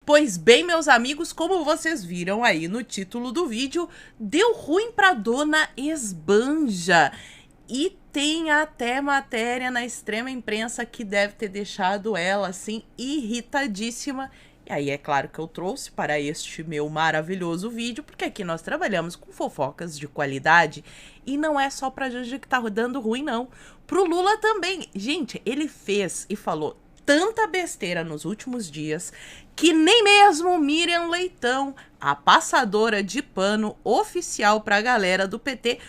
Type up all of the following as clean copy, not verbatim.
Pois bem, meus amigos, como vocês viram aí no título do vídeo, deu ruim pra dona Esbanja. E tem até matéria na extrema imprensa que deve ter deixado ela, assim, irritadíssima. E aí é claro que eu trouxe para este meu maravilhoso vídeo, porque aqui nós trabalhamos com fofocas de qualidade. E não é só pra Janja que tá dando ruim, não. Pro Lula também. Gente, ele fez e falou tanta besteira nos últimos dias que nem mesmo Miriam Leitão, a passadora de pano oficial pra galera do PT,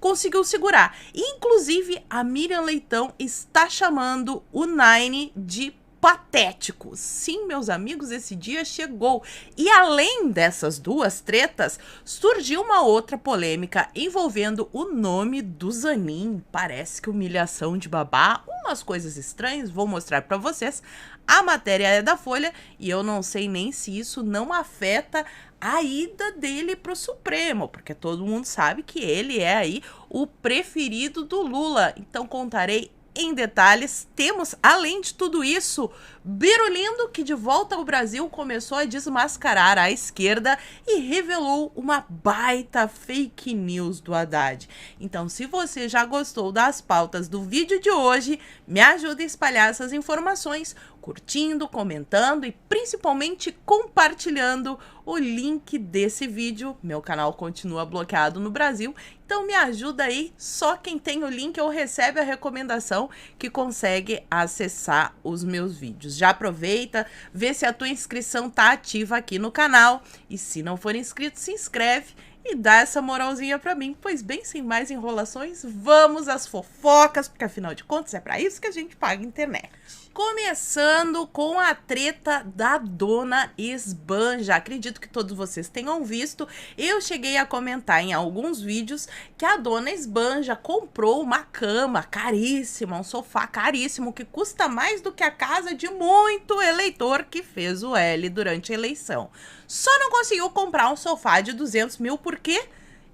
conseguiu segurar. Inclusive, a Miriam Leitão está chamando o Nine de patético. Sim, meus amigos, esse dia chegou. E além dessas duas tretas, surgiu uma outra polêmica envolvendo o nome do Zanin. Parece que humilhação de babá, umas coisas estranhas, vou mostrar para vocês. A matéria é da Folha e eu não sei nem se isso não afeta a ida dele pro Supremo, porque todo mundo sabe que ele é aí o preferido do Lula. Então contarei em detalhes. Temos, além de tudo isso, Birulindo, que de volta ao Brasil começou a desmascarar a esquerda e revelou uma baita fake news do Haddad. Então, se você já gostou das pautas do vídeo de hoje, me ajuda a espalhar essas informações, curtindo, comentando e principalmente compartilhando o link desse vídeo. Meu canal continua bloqueado no Brasil, então me ajuda aí. Só quem tem o link ou recebe a recomendação que consegue acessar os meus vídeos. Já aproveita, vê se a tua inscrição tá ativa aqui no canal e se não for inscrito, se inscreve e dá essa moralzinha pra mim. Pois bem, sem mais enrolações, vamos às fofocas, porque afinal de contas é pra isso que a gente paga a internet. Começando com a treta da dona Esbanja. Acredito que todos vocês tenham visto. Eu cheguei a comentar em alguns vídeos que a dona Esbanja comprou uma cama caríssima, um sofá caríssimo, que custa mais do que a casa de muito eleitor que fez o L durante a eleição. Só não conseguiu comprar um sofá de 200 mil porque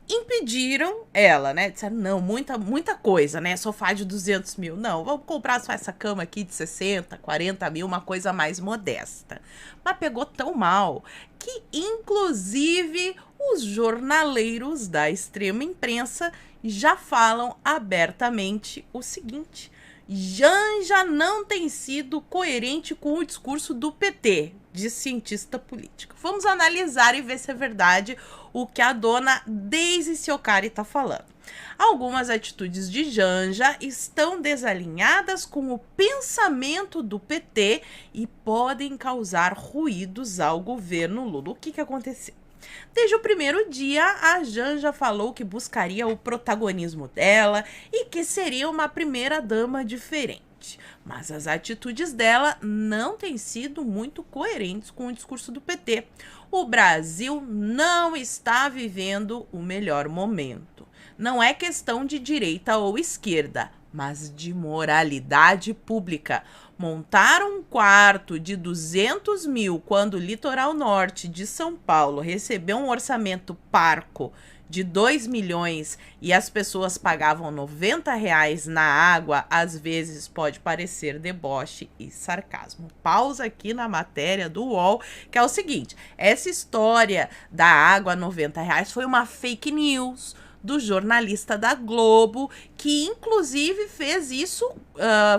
impediram ela, né? Disseram, não, muita coisa, né? Sofá de 200 mil. Não, vamos comprar só essa cama aqui de 60, 40 mil, uma coisa mais modesta. Mas pegou tão mal que, inclusive, os jornaleiros da extrema imprensa já falam abertamente o seguinte: Janja não tem sido coerente com o discurso do PT, de cientista política. Vamos analisar e ver se é verdade o que a dona Deise Ciocari está falando. Algumas atitudes de Janja estão desalinhadas com o pensamento do PT e podem causar ruídos ao governo Lula. O que aconteceu? Desde o primeiro dia, a Janja falou que buscaria o protagonismo dela e que seria uma primeira-dama diferente. Mas as atitudes dela não têm sido muito coerentes com o discurso do PT. O Brasil não está vivendo o melhor momento. Não é questão de direita ou esquerda, mas de moralidade pública. Montar um quarto de 200 mil quando o litoral norte de São Paulo recebeu um orçamento parco de 2 milhões e as pessoas pagavam R$90 na água, às vezes pode parecer deboche e sarcasmo. Pausa aqui na matéria do UOL, que é o seguinte: essa história da água a R$90 foi uma fake news do jornalista da Globo, que inclusive fez isso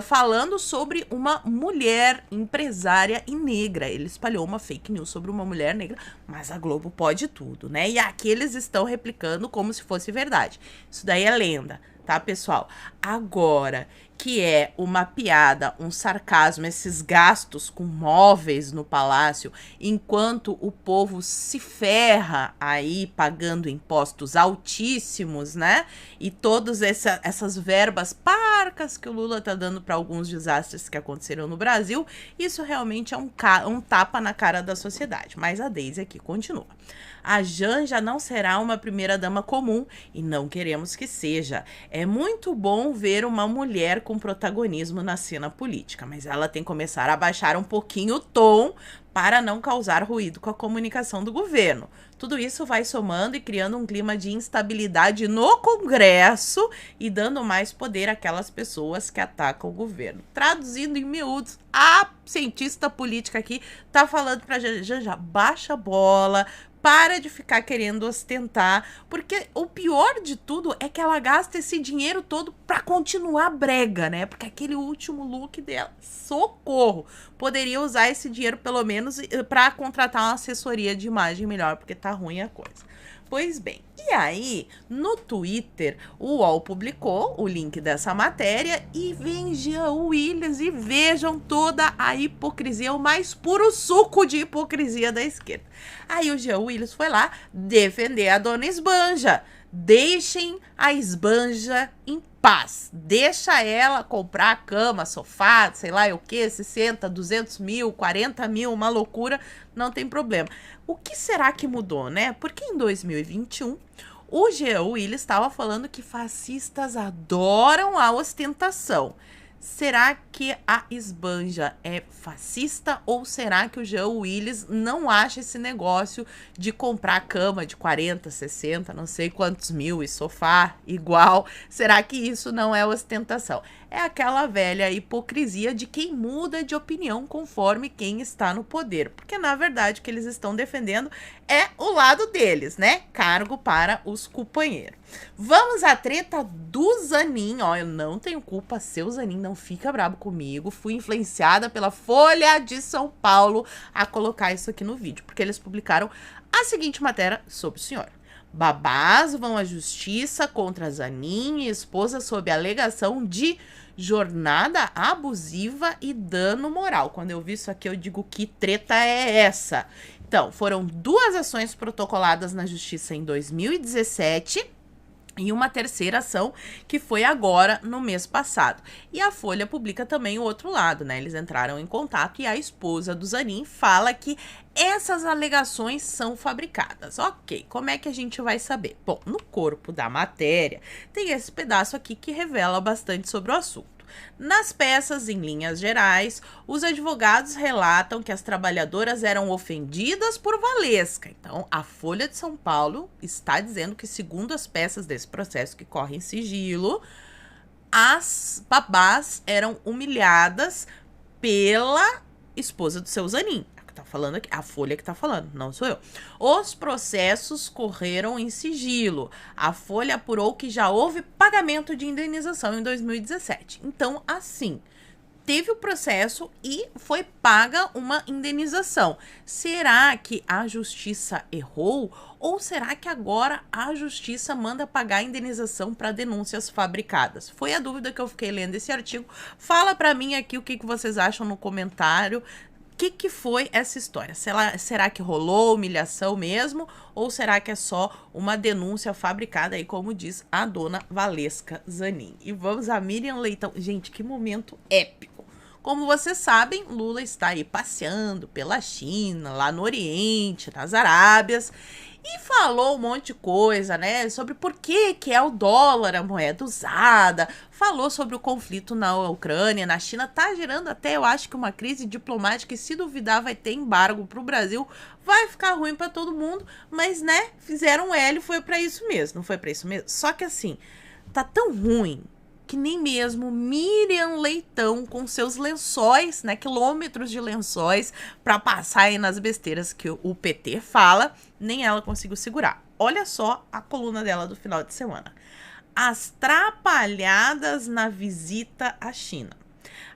falando sobre uma mulher empresária e negra. Ele espalhou uma fake news sobre uma mulher negra, mas a Globo pode tudo, né? E aqui eles estão replicando como se fosse verdade. Isso daí é lenda, tá, pessoal? Agora, que é uma piada, um sarcasmo, esses gastos com móveis no palácio, enquanto o povo se ferra aí pagando impostos altíssimos, né? E todas essas verbas parcas que o Lula tá dando para alguns desastres que aconteceram no Brasil, isso realmente é um tapa na cara da sociedade. Mas a Deise aqui continua. A Janja não será uma primeira-dama comum e não queremos que seja. É muito bom ver uma mulher com protagonismo na cena política, mas ela tem que começar a baixar um pouquinho o tom para não causar ruído com a comunicação do governo. Tudo isso vai somando e criando um clima de instabilidade no Congresso e dando mais poder àquelas pessoas que atacam o governo. Traduzindo em miúdos, a cientista política aqui tá falando pra Janja, baixa a bola, para de ficar querendo ostentar, porque o pior de tudo é que ela gasta esse dinheiro todo pra continuar brega, né? Porque aquele último look dela, socorro! Poderia usar esse dinheiro pelo menos pra contratar uma assessoria de imagem melhor, porque tá ruim a coisa. Pois bem, e aí, no Twitter, o UOL publicou o link dessa matéria e vem Jean Willis e vejam toda a hipocrisia, o mais puro suco de hipocrisia da esquerda. Aí o Jean Willis foi lá defender a dona Esbanja. Deixem a Esbanja em paz. Deixa ela comprar cama, sofá, sei lá o que, 60, 200 mil, 40 mil, uma loucura, não tem problema. O que será que mudou, né? Porque em 2021, o Jean Willis estava falando que fascistas adoram a ostentação. Será que a Esbanja é fascista ou será que o Jean Willis não acha esse negócio de comprar cama de 40, 60, não sei quantos mil e sofá igual? Será que isso não é ostentação? É aquela velha hipocrisia de quem muda de opinião conforme quem está no poder. Porque, na verdade, o que eles estão defendendo é o lado deles, né? Cargo para os companheiros. Vamos à treta do Zanin. Ó, eu não tenho culpa, seu Zanin, não fica brabo comigo. Fui influenciada pela Folha de São Paulo a colocar isso aqui no vídeo. Porque eles publicaram a seguinte matéria sobre o senhor. Babás vão à justiça contra Zanin e esposa sob alegação de jornada abusiva e dano moral. Quando eu vi isso aqui, eu digo, que treta é essa? Então, foram 2 ações protocoladas na justiça em 2017 e uma terceira ação que foi agora no mês passado. E a Folha publica também o outro lado, né? Eles entraram em contato e a esposa do Zanin fala que essas alegações são fabricadas. Ok, como é que a gente vai saber? Bom, no corpo da matéria tem esse pedaço aqui que revela bastante sobre o assunto. Nas peças, em linhas gerais, os advogados relatam que as trabalhadoras eram ofendidas por Valesca. Então, a Folha de São Paulo está dizendo que, segundo as peças desse processo que corre em sigilo, as babás eram humilhadas pela esposa do seu Zanin. Tá falando aqui, a Folha que tá falando, não sou eu. Os processos correram em sigilo. A Folha apurou que já houve pagamento de indenização em 2017. Então, assim, teve o processo e foi paga uma indenização. Será que a justiça errou? Ou será que agora a justiça manda pagar a indenização para denúncias fabricadas? Foi a dúvida que eu fiquei lendo esse artigo. Fala para mim aqui o que vocês acham no comentário. O que foi essa história? Será que rolou humilhação mesmo? Ou será que é só uma denúncia fabricada aí, como diz a dona Valesca Zanin? E vamos a Miriam Leitão. Gente, que momento épico. Como vocês sabem, Lula está aí passeando pela China, lá no Oriente, nas Arábias, e falou um monte de coisa, né, sobre por que é o dólar a moeda usada, falou sobre o conflito na Ucrânia, na China, tá gerando até, eu acho que uma crise diplomática e se duvidar vai ter embargo pro Brasil, vai ficar ruim pra todo mundo, mas, né, fizeram L, foi pra isso mesmo, não foi pra isso mesmo? Só que assim, tá tão ruim que nem mesmo Miriam Leitão com seus lençóis, né, quilômetros de lençóis para passar aí nas besteiras que o PT fala, nem ela conseguiu segurar. Olha só a coluna dela do final de semana. As trapalhadas na visita à China.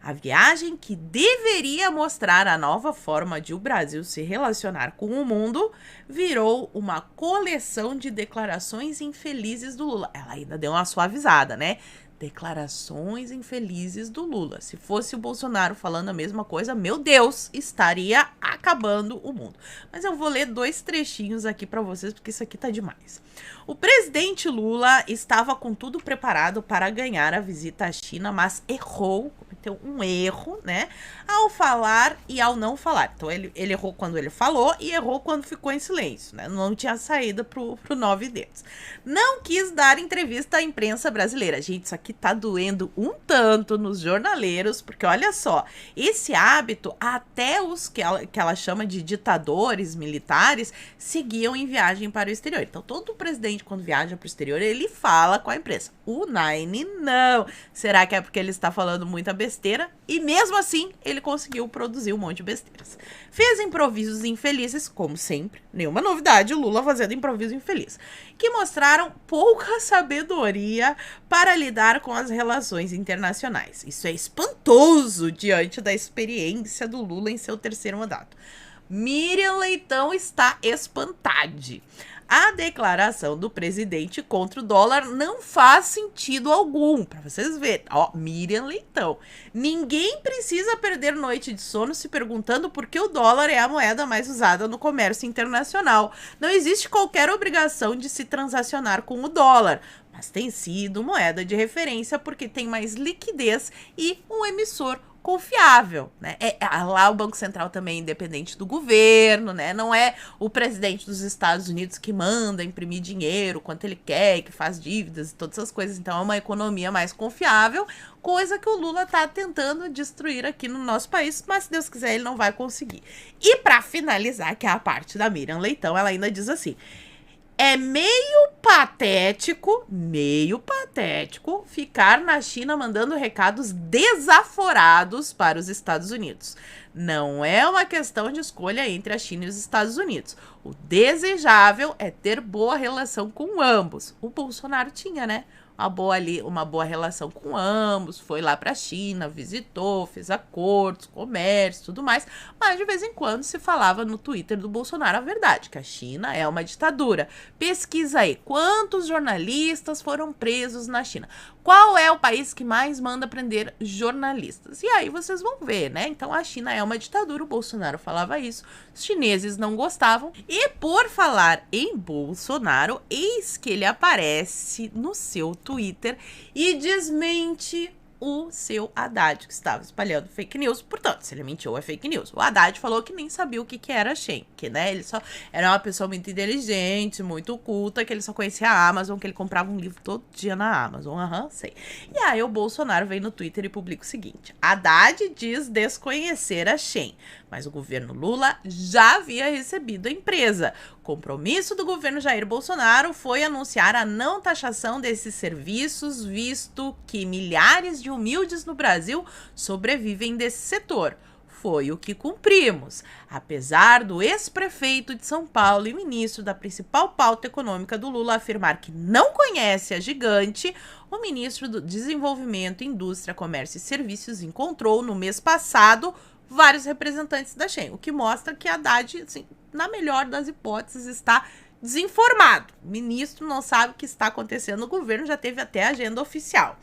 A viagem que deveria mostrar a nova forma de o Brasil se relacionar com o mundo virou uma coleção de declarações infelizes do Lula. Ela ainda deu uma suavizada, né? Declarações infelizes do Lula. Se fosse o Bolsonaro falando a mesma coisa, meu Deus, estaria acabando o mundo. Mas eu vou ler 2 trechinhos aqui para vocês, porque isso aqui tá demais. O presidente Lula estava com tudo preparado para ganhar a visita à China, mas errou, como cometeu um erro, né, ao falar e ao não falar. Então, ele errou quando ele falou e errou quando ficou em silêncio, né, não tinha saída pro 9 dedos. Não quis dar entrevista à imprensa brasileira. Gente, isso aqui tá doendo um tanto nos jornaleiros, porque olha só, esse hábito, até os que ela chama de ditadores militares, seguiam em viagem para o exterior. Então, todo presidente, quando viaja para o exterior, ele fala com a imprensa. O Nine, não. Será que é porque ele está falando muita besteira? E mesmo assim, ele conseguiu produzir um monte de besteiras. Fez improvisos infelizes, como sempre. Nenhuma novidade, o Lula fazendo improviso infeliz. Que mostraram pouca sabedoria para lidar com as relações internacionais. Isso é espantoso diante da experiência do Lula em seu terceiro mandato. Miriam Leitão está espantada. A declaração do presidente contra o dólar não faz sentido algum, para vocês verem. Ó, Miriam Leitão. Ninguém precisa perder noite de sono se perguntando por que o dólar é a moeda mais usada no comércio internacional. Não existe qualquer obrigação de se transacionar com o dólar, mas tem sido moeda de referência porque tem mais liquidez e um emissor confiável, né? Lá o Banco Central também é independente do governo, né? Não é o presidente dos Estados Unidos que manda imprimir dinheiro quanto ele quer, que faz dívidas e todas essas coisas. Então é uma economia mais confiável, coisa que o Lula tá tentando destruir aqui no nosso país, mas se Deus quiser ele não vai conseguir. E para finalizar, que é a parte da Miriam Leitão, ela ainda diz assim: é meio patético ficar na China mandando recados desaforados para os Estados Unidos. Não é uma questão de escolha entre a China e os Estados Unidos. O desejável é ter boa relação com ambos. O Bolsonaro tinha, né? Uma boa relação com ambos, foi lá para a China, visitou, fez acordos, comércio, tudo mais, mas de vez em quando se falava no Twitter do Bolsonaro a verdade, que a China é uma ditadura. Pesquisa aí, quantos jornalistas foram presos na China? Qual é o país que mais manda prender jornalistas? E aí vocês vão ver, né? Então a China é uma ditadura, o Bolsonaro falava isso, os chineses não gostavam. E por falar em Bolsonaro, eis que ele aparece no seu Twitter e desmente o seu Haddad, que estava espalhando fake news. Portanto, se ele mentiu, é fake news. O Haddad falou que nem sabia o que era Shein, que, né, ele só era uma pessoa muito inteligente, muito culta, que ele só conhecia a Amazon, que ele comprava um livro todo dia na Amazon. Sei. E aí o Bolsonaro vem no Twitter e publica o seguinte: Haddad diz desconhecer a Shein, mas o governo Lula já havia recebido a empresa. Compromisso do governo Jair Bolsonaro foi anunciar a não taxação desses serviços, visto que milhares de humildes no Brasil sobrevivem desse setor. Foi o que cumprimos. Apesar do ex-prefeito de São Paulo e ministro da principal pauta econômica do Lula afirmar que não conhece a gigante, o ministro do Desenvolvimento, Indústria, Comércio e Serviços encontrou no mês passado vários representantes da Shein, o que mostra que Haddad, assim, na melhor das hipóteses, está desinformado. O ministro não sabe o que está acontecendo no governo, já teve até agenda oficial.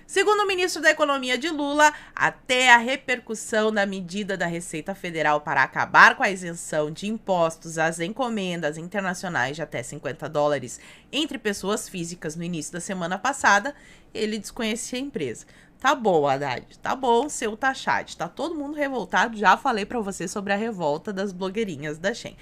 Segundo o ministro da Economia de Lula, até a repercussão da medida da Receita Federal para acabar com a isenção de impostos às encomendas internacionais de até $50 entre pessoas físicas no início da semana passada, ele desconhecia a empresa. Tá bom, Haddad, tá bom, seu taxade, tá todo mundo revoltado, já falei pra você sobre a revolta das blogueirinhas da Shein.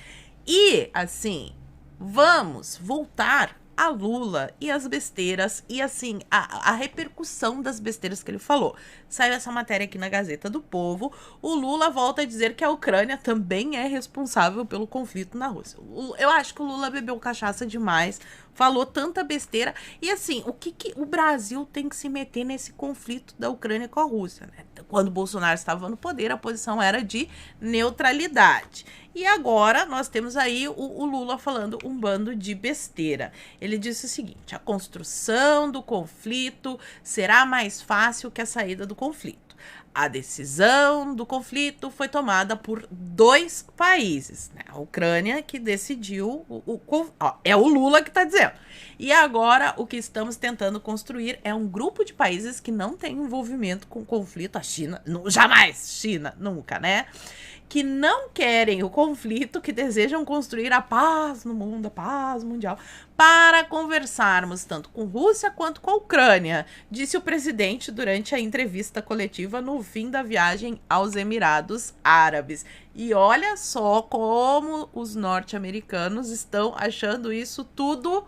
E, assim, vamos voltar a Lula e as besteiras e, assim, a repercussão das besteiras que ele falou. Saiu essa matéria aqui na Gazeta do Povo. O Lula volta a dizer que a Ucrânia também é responsável pelo conflito na Rússia. Eu acho que o Lula bebeu cachaça demais, falou tanta besteira. E, assim, o que o Brasil tem que se meter nesse conflito da Ucrânia com a Rússia, né? Quando o Bolsonaro estava no poder, a posição era de neutralidade. E agora nós temos aí o Lula falando um bando de besteira. Ele disse o seguinte: a construção do conflito será mais fácil que a saída do conflito. A decisão do conflito foi tomada por 2 países, né? A Ucrânia que decidiu, é o Lula que está dizendo. E agora o que estamos tentando construir é um grupo de países que não tem envolvimento com o conflito. A China, jamais, China, nunca, né? que não querem o conflito, que desejam construir a paz no mundo, a paz mundial, para conversarmos tanto com Rússia quanto com a Ucrânia, disse o presidente durante a entrevista coletiva no fim da viagem aos Emirados Árabes. E olha só como os norte-americanos estão achando isso tudo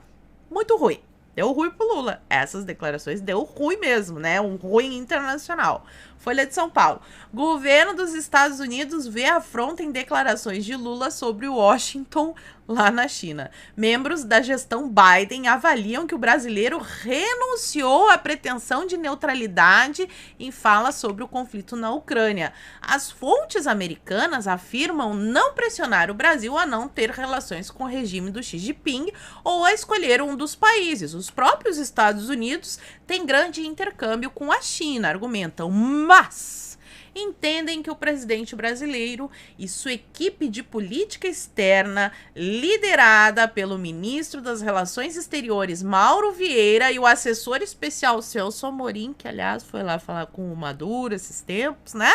muito ruim. Deu ruim pro Lula. Essas declarações deu ruim mesmo, né? Um ruim internacional. Folha de São Paulo. Governo dos Estados Unidos vê afronta em declarações de Lula sobre Washington lá na China. Membros da gestão Biden avaliam que o brasileiro renunciou à pretensão de neutralidade em fala sobre o conflito na Ucrânia. As fontes americanas afirmam não pressionar o Brasil a não ter relações com o regime do Xi Jinping ou a escolher um dos países. Os próprios Estados Unidos têm grande intercâmbio com a China, argumentam, mas entendem que o presidente brasileiro e sua equipe de política externa, liderada pelo ministro das Relações Exteriores, Mauro Vieira, e o assessor especial Celso Amorim, que, aliás, foi lá falar com o Maduro esses tempos, né?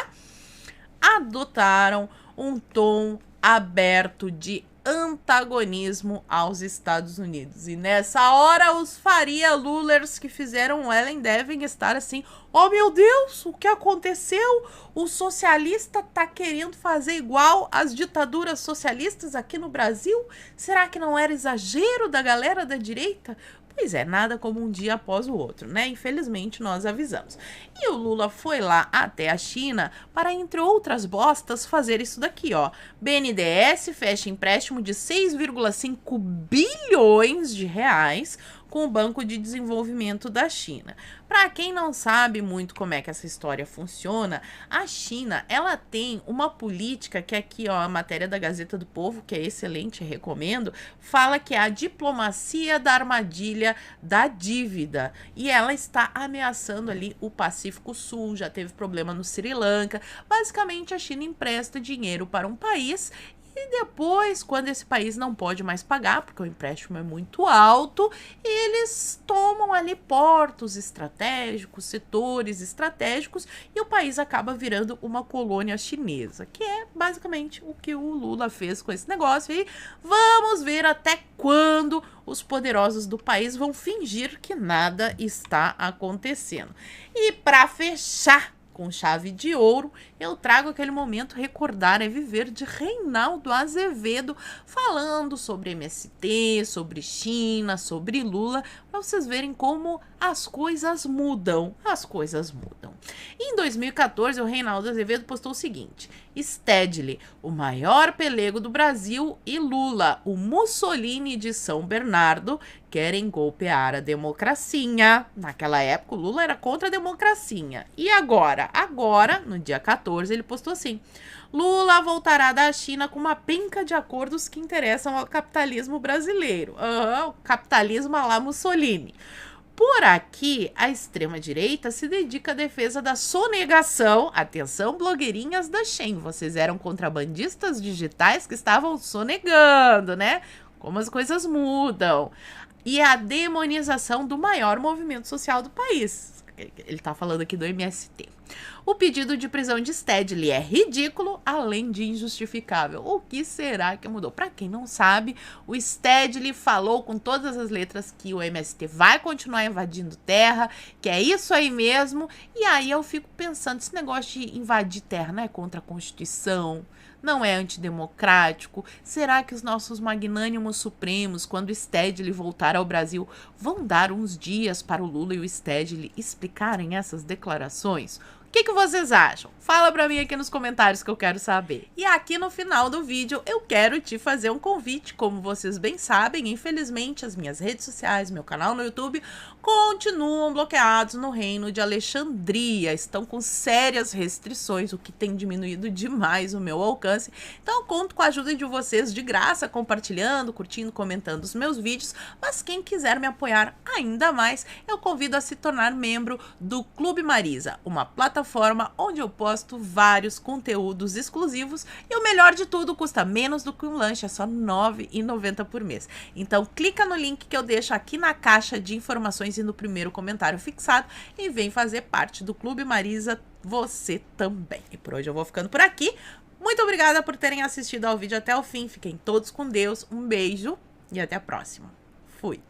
Adotaram um tom aberto de antagonismo aos Estados Unidos. E nessa hora, os Faria Lulers que fizeram Ellen devem estar assim: oh meu Deus, o que aconteceu? O socialista tá querendo fazer igual às ditaduras socialistas aqui no Brasil? Será que não era exagero da galera da direita? Pois é, nada como um dia após o outro, né? Infelizmente, nós avisamos. E o Lula foi lá até a China para, entre outras bostas, fazer isso daqui, ó. BNDES fecha empréstimo de 6,5 bilhões de reais com o Banco de Desenvolvimento da China. Para quem não sabe muito como é que essa história funciona, a China, ela tem uma política que aqui, ó, a matéria da Gazeta do Povo, que é excelente, recomendo, fala que é a diplomacia da armadilha da dívida. E ela está ameaçando ali o Pacífico Sul, já teve problema no Sri Lanka. Basicamente, a China empresta dinheiro para um país e depois, quando esse país não pode mais pagar, porque o empréstimo é muito alto, eles tomam ali portos estratégicos, setores estratégicos, e o país acaba virando uma colônia chinesa, que é basicamente o que o Lula fez com esse negócio. E vamos ver até quando os poderosos do país vão fingir que nada está acontecendo. E para fechar com chave de ouro, eu trago aquele momento Recordar é Viver de Reinaldo Azevedo, falando sobre MST, sobre China, sobre Lula, para vocês verem como as coisas mudam. As coisas mudam. Em 2014, o Reinaldo Azevedo postou o seguinte: Stedley, o maior pelego do Brasil, e Lula, o Mussolini de São Bernardo, querem golpear a democracia. Naquela época, o Lula era contra a democracia. E agora? Agora, no dia 14, ele postou assim: Lula voltará da China com uma penca de acordos que interessam ao capitalismo brasileiro. O capitalismo à la Mussolini. Por aqui, a extrema-direita se dedica à defesa da sonegação. Atenção, blogueirinhas da Shein, vocês eram contrabandistas digitais que estavam sonegando, né? Como as coisas mudam. E a demonização do maior movimento social do país. Ele tá falando aqui do MST. O pedido de prisão de Stedley é ridículo, além de injustificável. O que será que mudou? Para quem não sabe, o Stedley falou com todas as letras que o MST vai continuar invadindo terra, que é isso aí mesmo. E aí eu fico pensando, esse negócio de invadir terra não é contra a Constituição? Não é antidemocrático? Será que os nossos magnânimos supremos, quando o Stedley voltar ao Brasil, vão dar uns dias para o Lula e o Stedley explicarem essas declarações? O que vocês acham? Fala pra mim aqui nos comentários que eu quero saber. E aqui no final do vídeo eu quero te fazer um convite. Como vocês bem sabem, infelizmente as minhas redes sociais, meu canal no YouTube, continuam bloqueados no Reino de Alexandria. Estão com sérias restrições, o que tem diminuído demais o meu alcance. Então eu conto com a ajuda de vocês de graça, compartilhando, curtindo, comentando os meus vídeos. Mas quem quiser me apoiar ainda mais, eu convido a se tornar membro do Clube Marisa, uma plataforma onde eu posto vários conteúdos exclusivos e o melhor de tudo, custa menos do que um lanche, é só R$ 9,90 por mês. Então clica no link que eu deixo aqui na caixa de informações e no primeiro comentário fixado e vem fazer parte do Clube Marisa você também. E por hoje eu vou ficando por aqui. Muito obrigada por terem assistido ao vídeo até o fim. Fiquem todos com Deus. Um beijo e até a próxima. Fui!